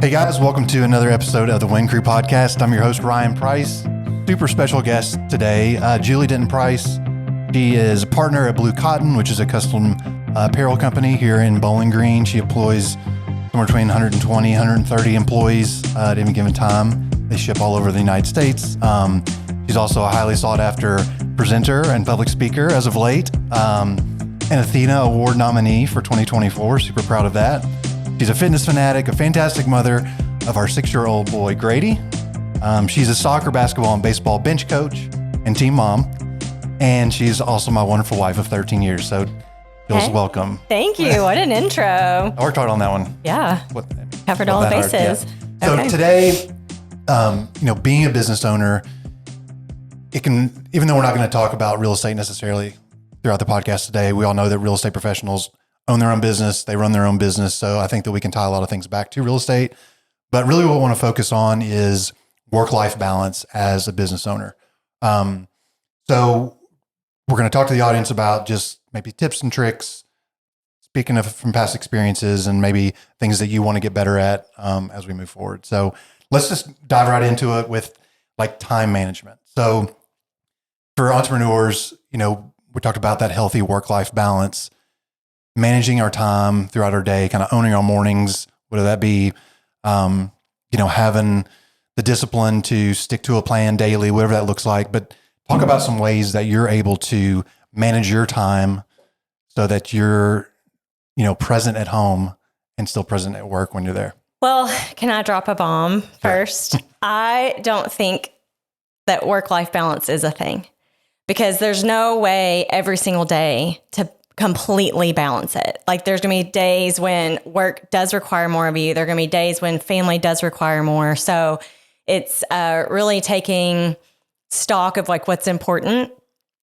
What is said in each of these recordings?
Hey guys, welcome to another episode of the Win Crew podcast. I'm your host, Ryan Price. Super special guest today, Julie Denton-Price. She is a partner at BlueCotton, which is a custom apparel company here in Bowling Green. She employs somewhere between 120, 130 employees at any given time. They ship all over the United States. She's also a highly sought after presenter and public speaker as of late. An Athena Award nominee for 2024. Super proud of that. She's a fitness fanatic, a fantastic mother of our 6-year-old boy, Grady. She's a soccer, basketball, and baseball bench coach and team mom. And she's also my wonderful wife of 13 years. So, Jules, welcome. Thank you. What an intro. I worked hard on that one. Yeah. Covered all the bases. Yeah. So today, being a business owner, it can, even though we're not going to talk about real estate necessarily throughout the podcast today, we all know that real estate professionals own their own business. They run their own business. So I think that we can tie a lot of things back to real estate. But really what we want to focus on is work-life balance as a business owner. So we're going to talk to the audience about just maybe tips and tricks, speaking of from past experiences and maybe things that you want to get better at as we move forward. So let's just dive right into it with like time management. So for entrepreneurs, we talked about that healthy work-life balance, managing our time throughout our day, kind of owning our mornings, whether that be, having the discipline to stick to a plan daily, whatever that looks like. But talk about some ways that you're able to manage your time so that you're, present at home and still present at work when you're there. Well, can I drop a bomb first? Sure. I don't think that work-life balance is a thing because there's no way every single day to completely balance it. Like there's going to be days when work does require more of you. There are going to be days when family does require more. So it's really taking stock of like what's important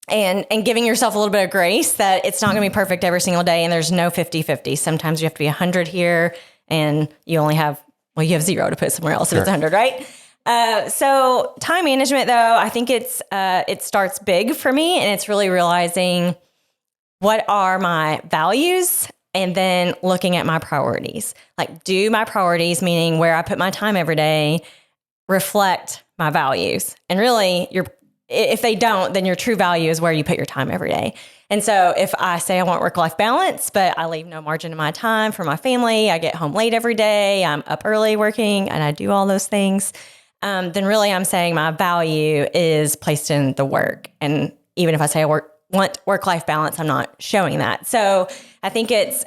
and giving yourself a little bit of grace that it's not going to be perfect every single day. And there's no 50-50. Sometimes you have to be 100 here and you only have, you have 0 to put somewhere else if it's 100, right? So time management though, I think it starts big for me and it's really realizing what are my values and then looking at my priorities. Like, do my priorities, meaning where I put my time every day, reflect my values? And really, if they don't, then your true value is where you put your time every day. And so if I say I want work-life balance, but I leave no margin in my time for my family, I get home late every day, I'm up early working, and I do all those things, then really I'm saying my value is placed in the work. And even if I say I want work-life balance, I'm not showing that. So I think it's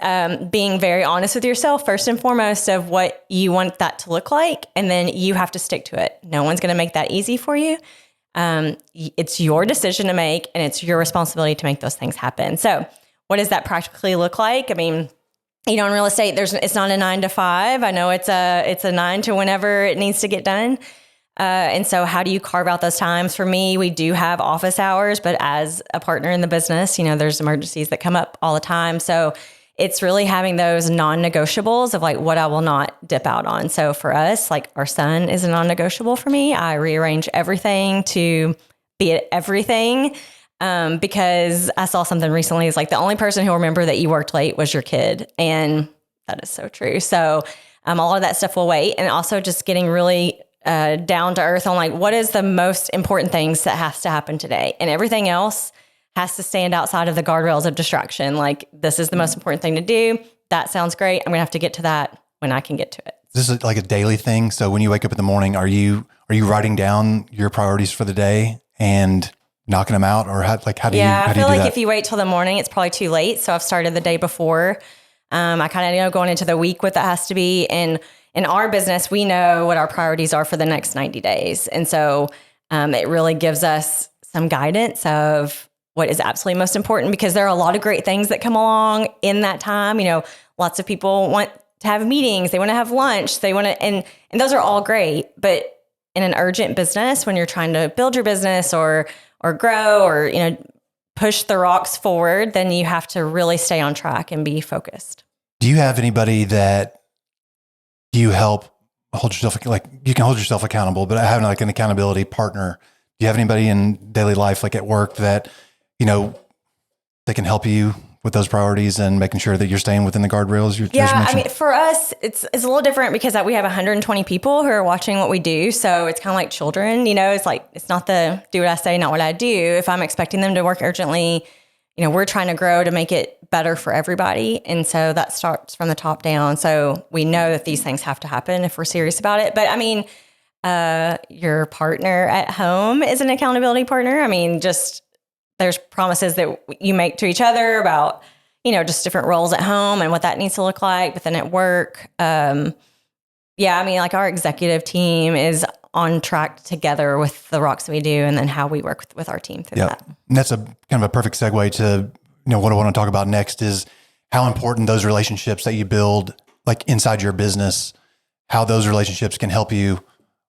being very honest with yourself, first and foremost, of what you want that to look like. And then you have to stick to it. No one's going to make that easy for you. It's your decision to make, and it's your responsibility to make those things happen. So what does that practically look like? I mean, in real estate, it's not a 9 to 5. I know it's a 9 to whenever it needs to get done. And so how do you carve out those times? For me, we do have office hours, but as a partner in the business, there's emergencies that come up all the time. So it's really having those non-negotiables of like what I will not dip out on. So for us, like our son is a non-negotiable for me. I rearrange everything to be at everything because I saw something recently. It's like the only person who'll remember that you worked late was your kid. And that is so true. So all of that stuff will wait. And also just getting really down to earth on like, what is the most important things that has to happen today? And everything else has to stand outside of the guardrails of distraction. Like, this is the most important thing to do. That sounds great. I'm going to have to get to that when I can get to it. This is like a daily thing. So when you wake up in the morning, are you writing down your priorities for the day and knocking them out? Or how do you I feel like that? If you wait till the morning, it's probably too late. So I've started the day before. I kind of know going into the week what that has to be. And in our business, we know what our priorities are for the next 90 days. And so it really gives us some guidance of what is absolutely most important, because there are a lot of great things that come along in that time. Lots of people want to have meetings. They want to have lunch. They want to, and those are all great. But in an urgent business, when you're trying to build your business or grow or, push the rocks forward, then you have to really stay on track and be focused. Do you have anybody that you help hold yourself, like you can hold yourself accountable, but having like an accountability partner? Do you have anybody in daily life, like at work, that, they can help you with those priorities and making sure that you're staying within the guardrails you mentioned? For us, it's a little different because we have 120 people who are watching what we do. So it's kind of like children, it's like, it's not the do what I say, not what I do. If I'm expecting them to work urgently, we're trying to grow to make it better for everybody. And so that starts from the top down. So we know that these things have to happen if we're serious about it. But your partner at home is an accountability partner. There's promises that you make to each other about, just different roles at home and what that needs to look like. But then at work, our executive team is on track together with the rocks that we do and then how we work with our team through that. And that's a kind of a perfect segue to, what I want to talk about next is how important those relationships that you build like inside your business, how those relationships can help you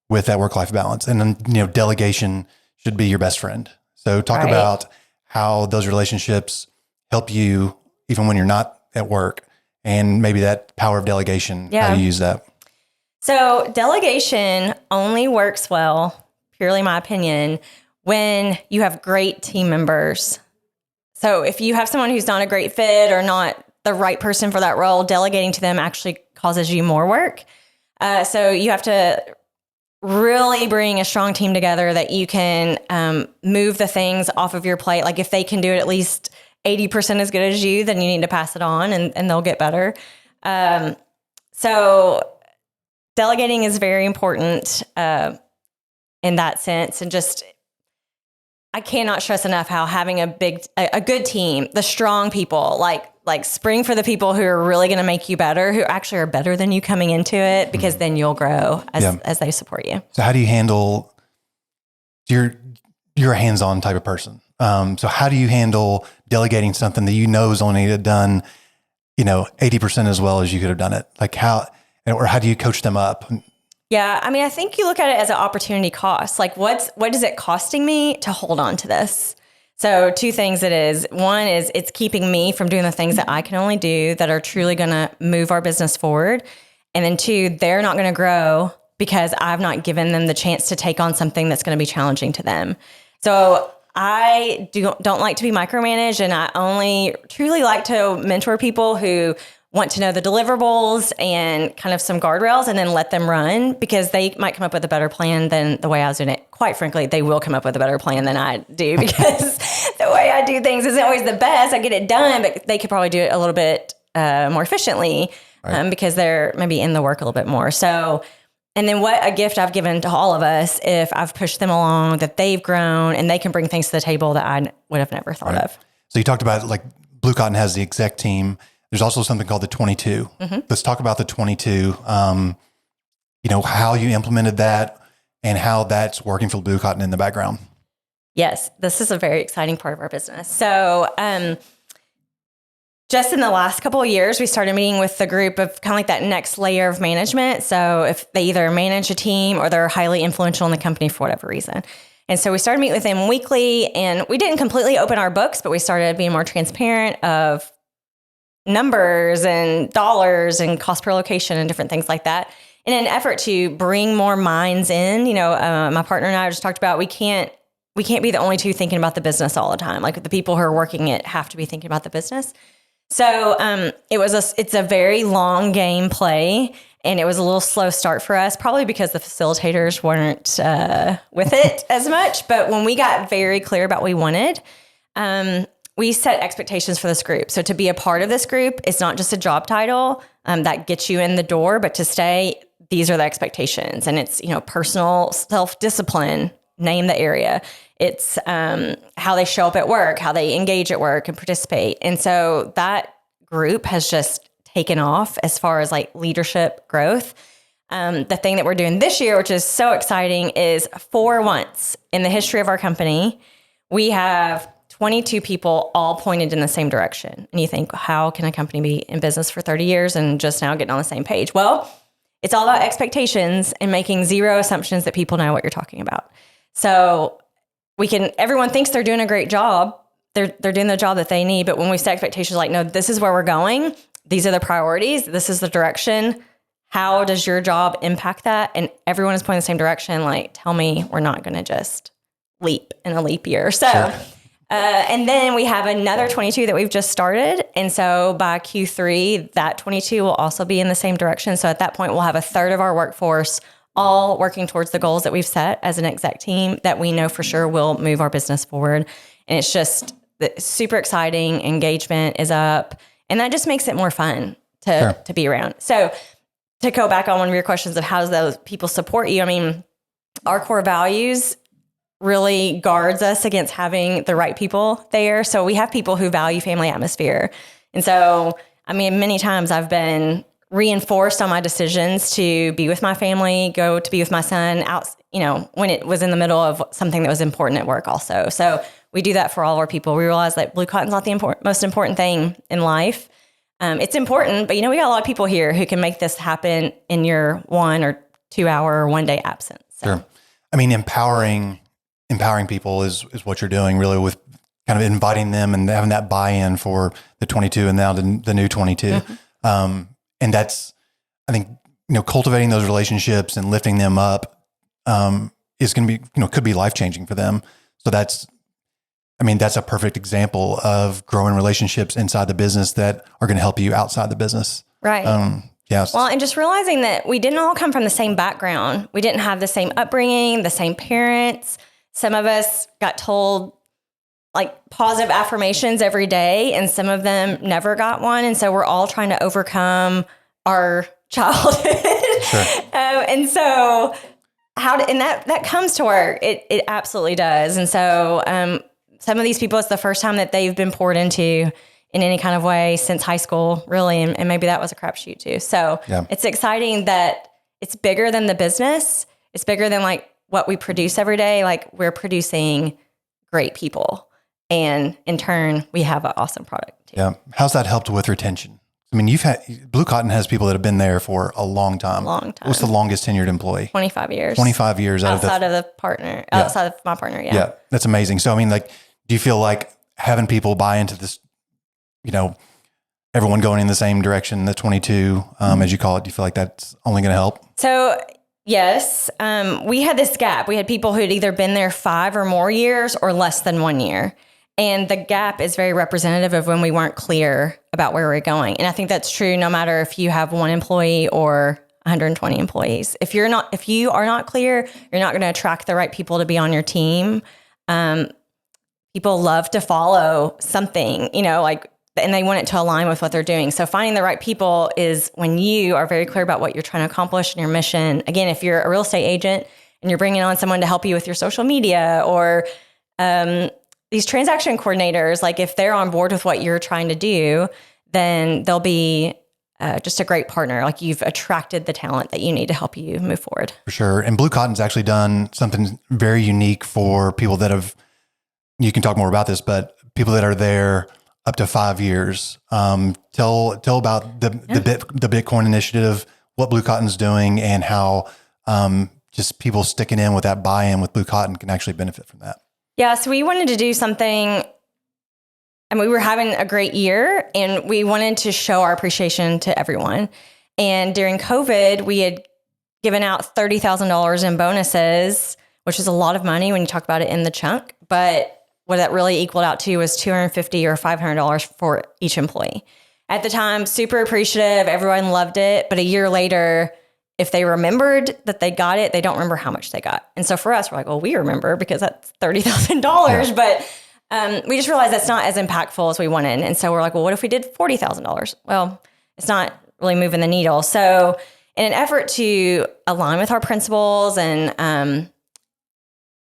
with that work-life balance. And then, delegation should be your best friend. So talk about how those relationships help you even when you're not at work and maybe that power of delegation, how you use that. So delegation only works well, purely my opinion, when you have great team members. So if you have someone who's not a great fit or not the right person for that role, delegating to them actually causes you more work. So you have to really bring a strong team together that you can move the things off of your plate. Like if they can do it at least 80% as good as you, then you need to pass it on and they'll get better. So delegating is very important in that sense. And just, I cannot stress enough how having a good team, the strong people, like spring for the people who are really going to make you better, who actually are better than you coming into it, because then you'll grow as they support you. So how do you handle, you're a hands-on type of person. So how do you handle delegating something that is only done, 80% as well as you could have done it? Like how do you coach them up? Yeah. I think you look at it as an opportunity cost. Like what is it costing me to hold on to this? So two things it is. One is it's keeping me from doing the things that I can only do that are truly going to move our business forward. And then two, they're not going to grow because I've not given them the chance to take on something that's going to be challenging to them. So I don't like to be micromanaged, and I only truly like to mentor people who want to know the deliverables and kind of some guardrails and then let them run, because they might come up with a better plan than the way I was doing it. Quite frankly, they will come up with a better plan than I do, because the way I do things isn't always the best. I get it done, but they could probably do it a little bit more efficiently because they're maybe in the work a little bit more. So, and then what a gift I've given to all of us if I've pushed them along, that they've grown and they can bring things to the table that I would have never thought of. So you talked about like BlueCotton has the exec team. There's also something called the 22. Mm-hmm. Let's talk about the 22. How you implemented that and how that's working for BlueCotton in the background. Yes, this is a very exciting part of our business. So, just in the last couple of years, we started meeting with the group of kind of like that next layer of management. So if they either manage a team or they're highly influential in the company for whatever reason. And so we started meeting with them weekly, and we didn't completely open our books, but we started being more transparent of numbers and dollars and cost per location and different things like that in an effort to bring more minds in. My partner and I just talked about, we can't be the only two thinking about the business all the time. Like the people who are working it have to be thinking about the business. So it's a very long game play, and it was a little slow start for us, probably because the facilitators weren't with it as much. But when we got very clear about what we wanted, we set expectations for this group. So to be a part of this group, it's not just a job title that gets you in the door, but to stay, these are the expectations. And it's, personal self-discipline, name the area. It's how they show up at work, how they engage at work and participate. And so that group has just taken off as far as like leadership growth. The thing that we're doing this year, which is so exciting, is for once in the history of our company, we have 22 people all pointed in the same direction. And you think, how can a company be in business for 30 years and just now getting on the same page? Well, it's all about expectations and making zero assumptions that people know what you're talking about. So everyone thinks they're doing a great job. They're doing the job that they need. But when we set expectations like, no, this is where we're going. These are the priorities. This is the direction. How does your job impact that? And everyone is pointing the same direction. Like, tell me we're not going to just leap in a leap year. So And then we have another 22 that we've just started. And so by Q3, that 22 will also be in the same direction. So at that point, we'll have a third of our workforce all working towards the goals that we've set as an exec team that we know for sure will move our business forward. And it's just super exciting. Engagement is up. And that just makes it more fun to be around. So to go back on one of your questions of how does those people support you? I mean, our core values really guards us against having the right people there. So we have people who value family atmosphere. And so, I mean, many times I've been reinforced on my decisions to be with my family, go to be with my son out, when it was in the middle of something that was important at work also. So we do that for all of our people. We realize that BlueCotton's not the most important thing in life. It's important, but we got a lot of people here who can make this happen in your 1 or 2 hour or 1 day absence. So. Sure. I mean, empowering people is what you're doing really with kind of inviting them and having that buy-in for the 22 and now the new 22. Mm-hmm. And that's, I think, cultivating those relationships and lifting them up is going to be, could be life-changing for them. So that's a perfect example of growing relationships inside the business that are going to help you outside the business. Right. Yes. Well, and just realizing that we didn't all come from the same background. We didn't have the same upbringing, the same parents. Some of us got told positive affirmations every day, and some of them never got one. And so we're all trying to overcome our childhood. Sure. And so that comes to work. It absolutely does. And so some of these people, it's the first time that they've been poured into in any kind of way since high school, really. And maybe that was a crapshoot too. So It's exciting that it's bigger than the business. It's bigger than what we produce every day. We're producing great people. And in turn, we have an awesome product too. Yeah. How's that helped with retention? I mean, BlueCotton has people that have been there for a long time. What's the longest tenured employee? 25 years. 25 years outside of my partner. Yeah. Yeah. That's amazing. So, I mean, do you feel like having people buy into this, everyone going in the same direction, the 22, as you call it, do you feel like that's only going to help? So, yes, we had this gap. We had people who'd either been there 5 or more years or less than 1 year. And the gap is very representative of when we weren't clear about where we're going. And I think that's true no matter if you have 1 employee or 120 employees. If you are not clear, you're not going to attract the right people to be on your team. People love to follow something, and they want it to align with what they're doing. So finding the right people is when you are very clear about what you're trying to accomplish and your mission. Again, if you're a real estate agent and you're bringing on someone to help you with your social media or these transaction coordinators, if they're on board with what you're trying to do, then they'll be just a great partner. You've attracted the talent that you need to help you move forward. For sure. And BlueCotton's actually done something very unique for people that you can talk more about this, but people that are there up to 5 years. Tell about the Bitcoin initiative, what BlueCotton's doing, and how just people sticking in with that buy-in with BlueCotton can actually benefit from that. Yeah, so we wanted to do something, and we were having a great year, and we wanted to show our appreciation to everyone. And during COVID, we had given out $30,000 in bonuses, which is a lot of money when you talk about it in the chunk, but what that really equaled out to was $250 or $500 for each employee. At the time, super appreciative. Everyone loved it. But a year later, if they remembered that they got it, they don't remember how much they got. And so for us, we're like, well, we remember because that's $30,000. Yeah. But we just realized that's not as impactful as we wanted. And so we're like, well, what if we did $40,000? Well, it's not really moving the needle. So in an effort to align with our principles and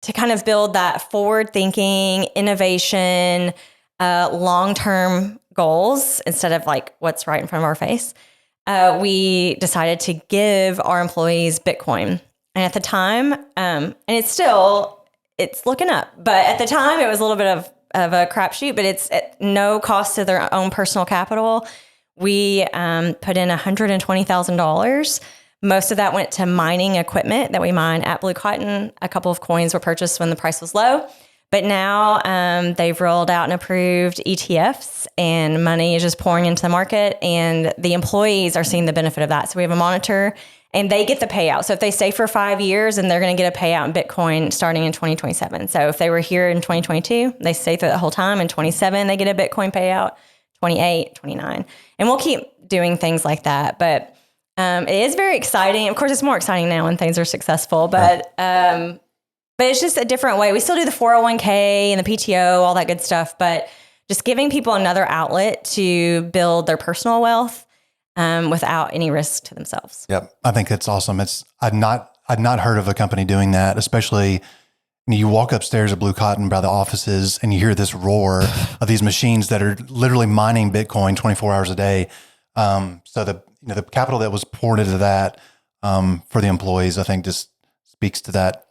to kind of build that forward-thinking, innovation, long-term goals instead of what's right in front of our face, we decided to give our employees Bitcoin. And at the time, and it's looking up, but at the time it was a little bit of a crapshoot, but it's at no cost to their own personal capital. We put in $120,000. Most of that went to mining equipment that we mine at BlueCotton. A couple of coins were purchased when the price was low. But now they've rolled out and approved ETFs, and money is just pouring into the market, and the employees are seeing the benefit of that. So we have a monitor and they get the payout. So if they stay for 5 years, and they're going to get a payout in Bitcoin starting in 2027. So if they were here in 2022, they stay through the whole time. In 27, they get a Bitcoin payout, 28, 29. And we'll keep doing things like that. But it is very exciting. Of course, it's more exciting now when things are successful, but it's just a different way. We still do the 401k and the PTO, all that good stuff, but just giving people another outlet to build their personal wealth without any risk to themselves. Yep. I think that's awesome. I'd not heard of a company doing that, especially when you walk upstairs at BlueCotton by the offices and you hear this roar of these machines that are literally mining Bitcoin 24 hours a day. So the capital that was poured into that for the employees, I think just speaks to that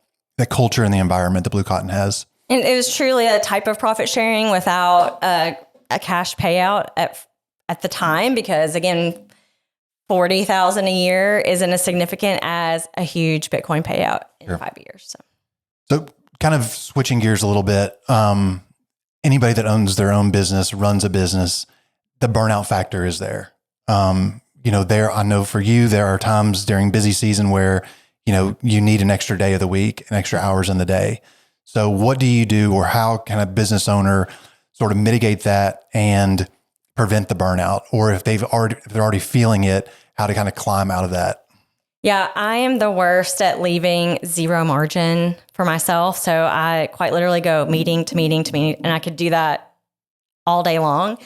culture and the environment that BlueCotton has. And it was truly a type of profit sharing without a cash payout at the time, because again, $40,000 a year isn't as significant as a huge Bitcoin payout in 5 years. So kind of switching gears a little bit, anybody that owns their own business, runs a business, the burnout factor is there. I know for you, there are times during busy season where, you need an extra day of the week and extra hours in the day. So what do you do, or how can a business owner sort of mitigate that and prevent the burnout? Or if they're already feeling it, how to kind of climb out of that? Yeah, I am the worst at leaving zero margin for myself. So I quite literally go meeting to meeting to meeting, and I could do that all day long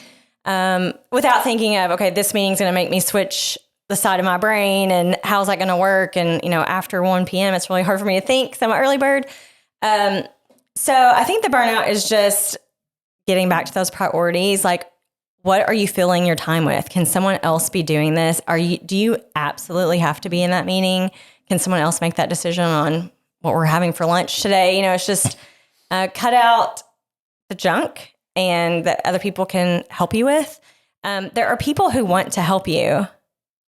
without thinking of, okay, this meeting's going to make me switch the side of my brain, and how's that going to work? And, after 1 p.m., it's really hard for me to think. So I'm an early bird. So I think the burnout is just getting back to those priorities. Like, what are you filling your time with? Can someone else be doing this? Do you absolutely have to be in that meeting? Can someone else make that decision on what we're having for lunch today? It's just cut out the junk and that other people can help you with. There are people who want to help you.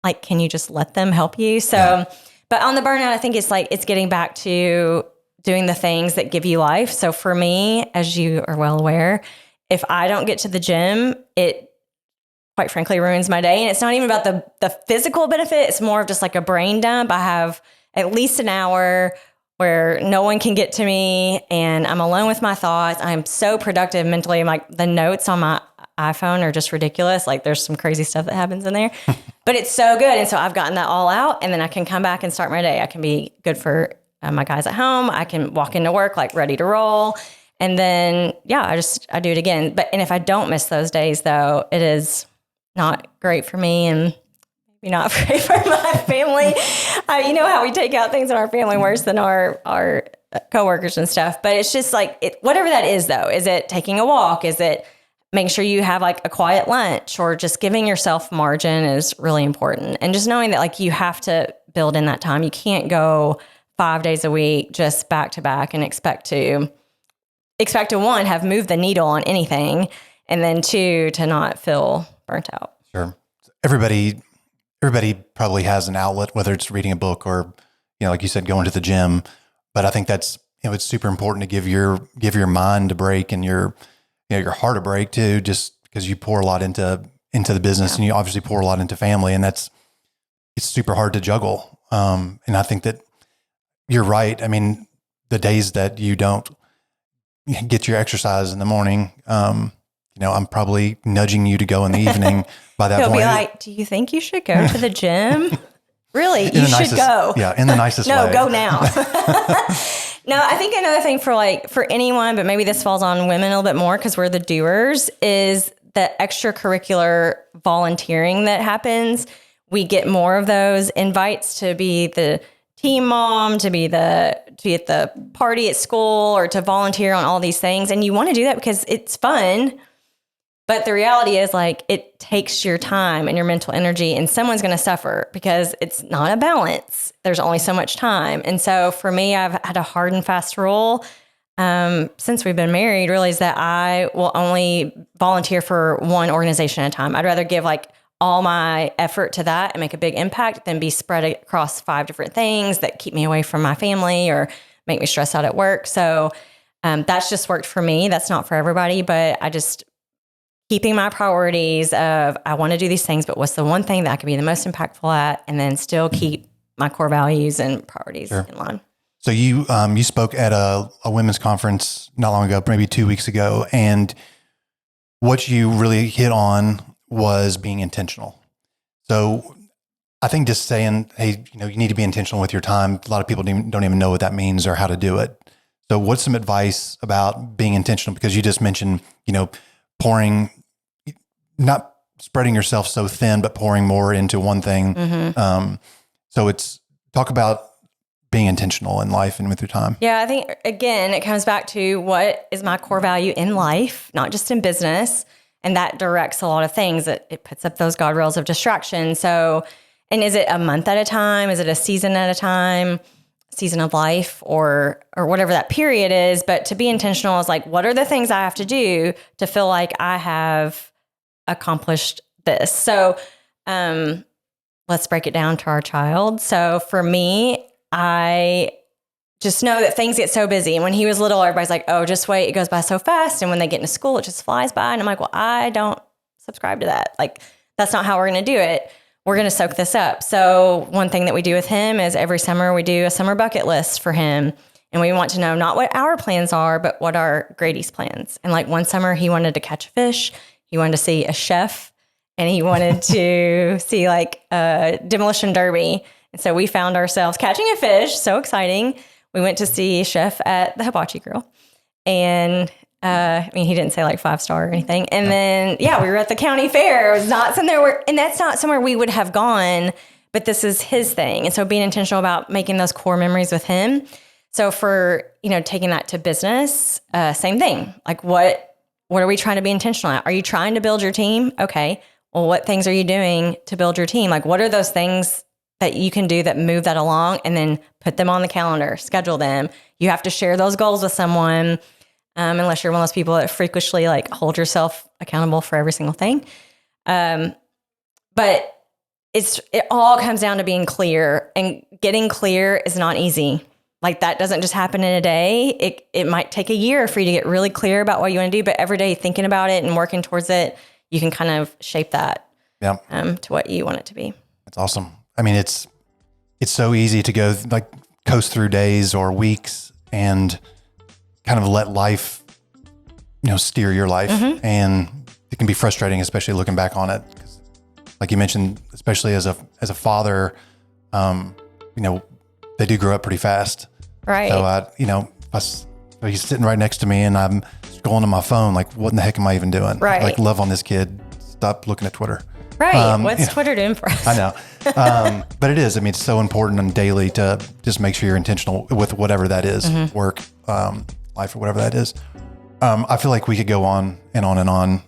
Like, can you just let them help you? So, but on the burnout, I think it's getting back to doing the things that give you life. So for me, as you are well aware, if I don't get to the gym, it quite frankly ruins my day. And it's not even about the physical benefit. It's more of just like a brain dump. I have at least an hour where no one can get to me and I'm alone with my thoughts. I'm so productive mentally. Like, the notes on my iPhone are just ridiculous. Like, there's some crazy stuff that happens in there, but it's so good. And so I've gotten that all out, and then I can come back and start my day. I can be good for my guys at home. I can walk into work like ready to roll. And then, I do it again. And if I don't miss those days though, it is not great for me, and maybe not great for my family. You know how we take out things in our family worse than our coworkers and stuff. But it's just like, whatever that is though. Is it taking a walk? Is it making sure you have like a quiet lunch, or just giving yourself margin is really important. And just knowing that like you have to build in that time. You can't go 5 days a week just back to back and expect to one, have moved the needle on anything, and then two, to not feel burnt out. Sure. Everybody probably has an outlet, whether it's reading a book or, like you said, going to the gym. But I think that's, it's super important to give your mind a break and your heart a break too, just because you pour a lot into the business, and you obviously pour a lot into family, and it's super hard to juggle. And I think that you're right. I mean, the days that you don't get your exercise in the morning, I'm probably nudging you to go in the evening by that He'll point. Be like, do you think you should go to the gym? Really? You should go. Yeah, in the nicest way. No, go now. No, I think another thing for anyone, but maybe this falls on women a little bit more because we're the doers, is the extracurricular volunteering that happens. We get more of those invites to be the team mom, to be at the party at school, or to volunteer on all these things. And you want to do that because it's fun. But the reality is, like, it takes your time and your mental energy, and someone's going to suffer because it's not a balance. There's only so much time. And so for me, I've had a hard and fast rule since we've been married, really, is that I will only volunteer for one organization at a time. I'd rather give like all my effort to that and make a big impact than be spread across 5 different things that keep me away from my family or make me stress out at work. So that's just worked for me. That's not for everybody, but I just keeping my priorities of, I want to do these things, but what's the one thing that I could be the most impactful at, and then still keep my core values and priorities in line. So you spoke at a women's conference not long ago, maybe 2 weeks ago, and what you really hit on was being intentional. So I think just saying, hey, you need to be intentional with your time. A lot of people don't even know what that means or how to do it. So what's some advice about being intentional? Because you just mentioned, pouring, not spreading yourself so thin, but pouring more into one thing. So talk about being intentional in life and with your time. Yeah, I think, again, it comes back to what is my core value in life, not just in business. And that directs a lot of things. It puts up those guardrails of distraction. So, and is it a month at a time? Is it a season at a time? Season of life or whatever that period is. But to be intentional is like, what are the things I have to do to feel like I have accomplished this? So let's break it down to our child. So for me, I just know that things get so busy. And when he was little, everybody's like, oh, just wait, it goes by so fast. And when they get into school, it just flies by. And I'm like, well, I don't subscribe to that. Like, that's not how we're going to do it. We're going to soak this up. So one thing that we do with him is every summer we do a summer bucket list for him. And we want to know not what our plans are, but what are Grady's plans. And like one summer he wanted to catch a fish. He wanted to see a chef and he wanted to see like a demolition derby. And so we found ourselves catching a fish. So exciting. We went to see a chef at the Hibachi Grill. And he didn't say like 5-star or anything. And then, we were at the county fair. It was not somewhere and that's not somewhere we would have gone, but this is his thing. And so being intentional about making those core memories with him. So for, taking that to business, same thing. Like what are we trying to be intentional at? Are you trying to build your team? Okay. Well, what things are you doing to build your team? Like what are those things that you can do that move that along and then put them on the calendar, schedule them. You have to share those goals with someone. Unless you're one of those people that freakishly like hold yourself accountable for every single thing. But it all comes down to being clear, and getting clear is not easy. Like that doesn't just happen in a day. It might take a year for you to get really clear about what you want to do, but every day thinking about it and working towards it, you can kind of shape that to what you want it to be. That's awesome. I mean, it's so easy to go like coast through days or weeks and kind of let life, steer your life. And it can be frustrating, especially looking back on it. 'Cause like you mentioned, especially as a father, they do grow up pretty fast. Right. So he's sitting right next to me and I'm scrolling on my phone. Like, what in the heck am I even doing? Right. Like, love on this kid. Stop looking at Twitter. Right. What's Twitter doing for us? I know. But it is. I mean, it's so important and daily to just make sure you're intentional with whatever that is, work, life, or whatever that is. I feel like we could go on and on and on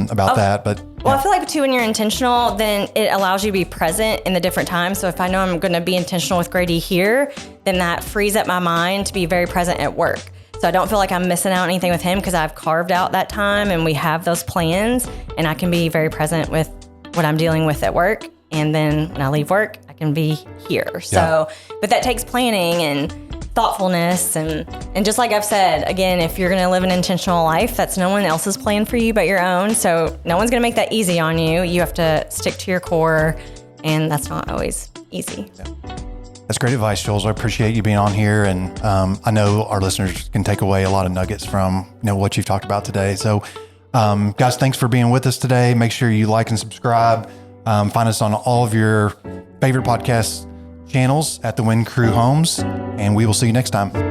about that. But Well, I feel like too, when you're intentional, then it allows you to be present in the different times. So if I know I'm going to be intentional with Grady here, then that frees up my mind to be very present at work. So I don't feel like I'm missing out on anything with him because I've carved out that time and we have those plans, and I can be very present with what I'm dealing with at work. And then when I leave work, I can be here. So, but that takes planning and thoughtfulness. And just like I've said, again, if you're going to live an intentional life, that's no one else's plan for you but your own. So no one's going to make that easy on you. You have to stick to your core, and that's not always easy. Yeah. That's great advice, Jules. I appreciate you being on here. And I know our listeners can take away a lot of nuggets from what you've talked about today. So guys, thanks for being with us today. Make sure you like and subscribe. Find us on all of your favorite podcast channels at The Wind Crew Homes, and we will see you next time.